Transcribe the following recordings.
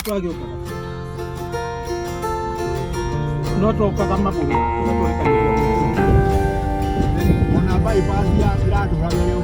twagĩũka no twoka kama bũrũ ona bypass ya iratũraga rĩo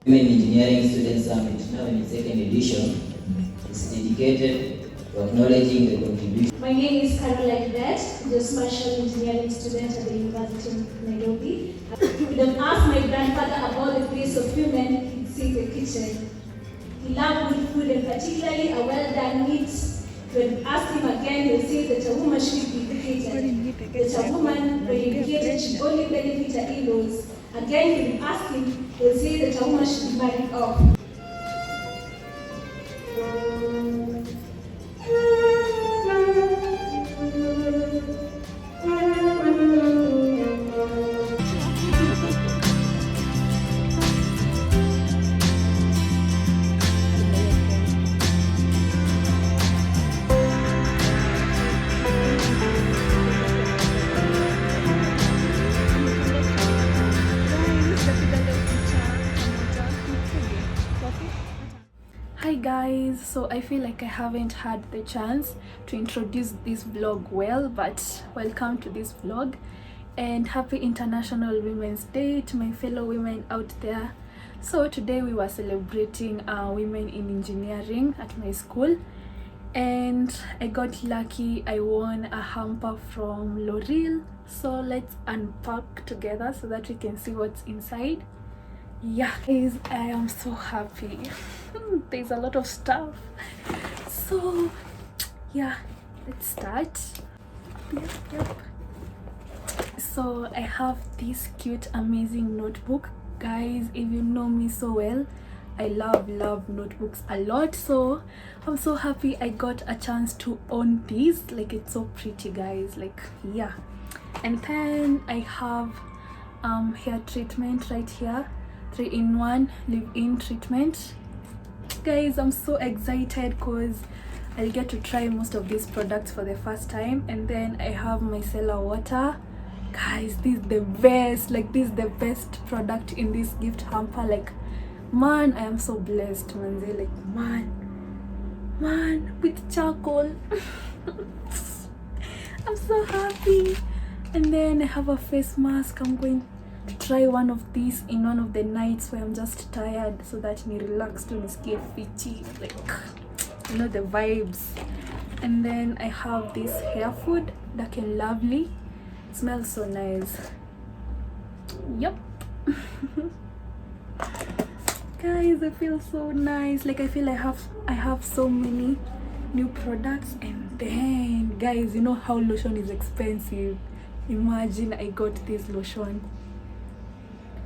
Women Engineering Student Summit, now in its second edition, is dedicated to acknowledging the contribution. My name is Caroline Bet, just commercial engineering student at the University of Nairobi. I would have asked my grandfather about the place of women he'd see in the kitchen. He loved good food and particularly a well-done meat. When we asked him again, he says that a woman should be educated. That a woman, when educated, should only benefit her in-laws. Again, when we asked him, he'll say that a woman should be married off. Hi guys, so I feel like I haven't had the chance to introduce this vlog well, but welcome to this vlog and happy International Women's Day to my fellow women out there. So today we were celebrating women in engineering at my school, and I got lucky. I won a hamper from Loreal. So let's unpack together so that we can see what's inside. Yeah guys, I am so happy. There's a lot of stuff, so yeah, let's start. Yep. So I have this cute amazing notebook. Guys, if you know me so well, I love notebooks a lot, so I'm so happy I got a chance to own this. Like, it's so pretty guys, like, yeah. And then I have hair treatment right here, 3-in-1 leave-in treatment. Guys, I'm so excited because I'll get to try most of these products for the first time. And then I have micellar water. Guys, this is the best, like, this is the best product in this gift hamper. Like, man, I am so blessed, manze. Like, man, with charcoal. I'm so happy. And then I have a face mask. I'm going to try one of these in one of the nights where I'm just tired, so that ni relax to nisikie fiti, like, you know, the vibes. And then I have this hair food, Dark and Lovely. It smells so nice. Yep. Guys, I feel so nice. Like, I feel I have so many new products. And then guys, you know how lotion is expensive. Imagine I got this lotion.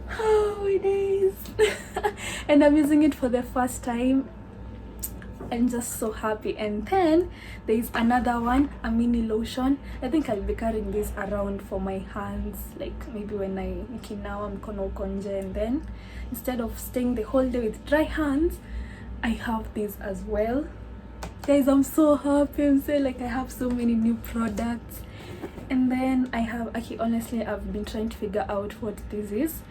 Oh, it is. And I'm using it for the first time. I'm just so happy. And then there is another one, a mini lotion. I think I'll be carrying this around for my hands, like maybe when I nikinawa mkono uko nje, and then instead of staying the whole day with dry hands, I have this as well. Guys, I'm so happy. I'm saying, like, I have so many new products. And then I have, actually, honestly, I've been trying to figure out what this is,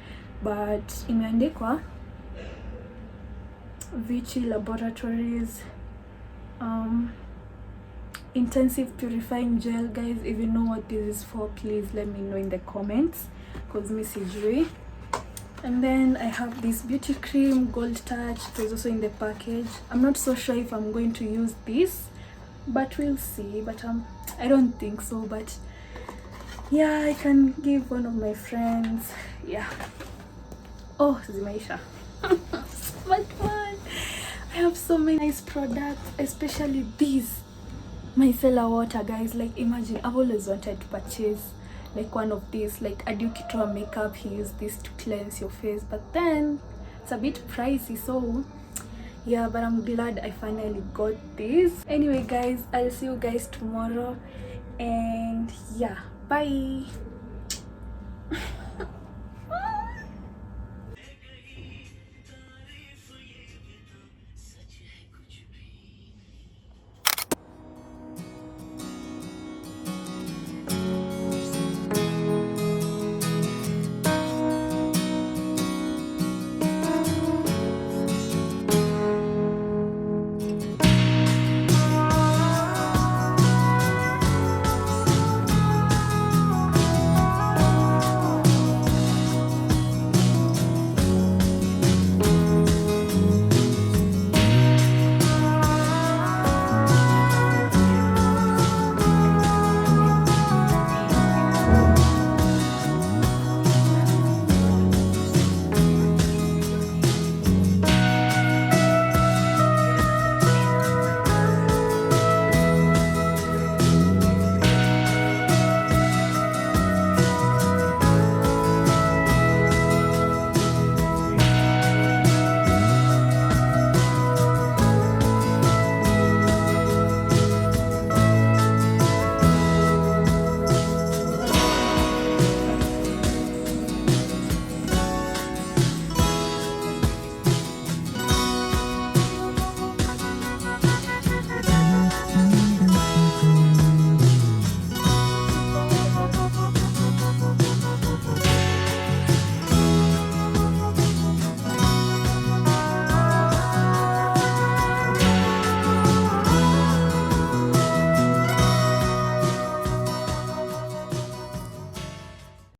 but imeandikwa Vichy Laboratories intensive purifying gel. Guys, if you know what this is for, please let me know in the comments, because me sijui. And then I have this beauty cream, Gold Touch. It is also in the package. I'm not so sure if I'm going to use this, but we'll see. But I don't think so, but yeah, I can give one of my friends. Yeah. Oh, zimaisha. But man, I have so many nice products, especially these micellar water. Guys, like, imagine, I've always wanted to purchase like one of these. Like, Adukitoa makeup, he used this to cleanse your face, but then it's a bit pricey, so yeah, but I'm glad I finally got this. Anyway guys, I'll see you guys tomorrow, and yeah, bye.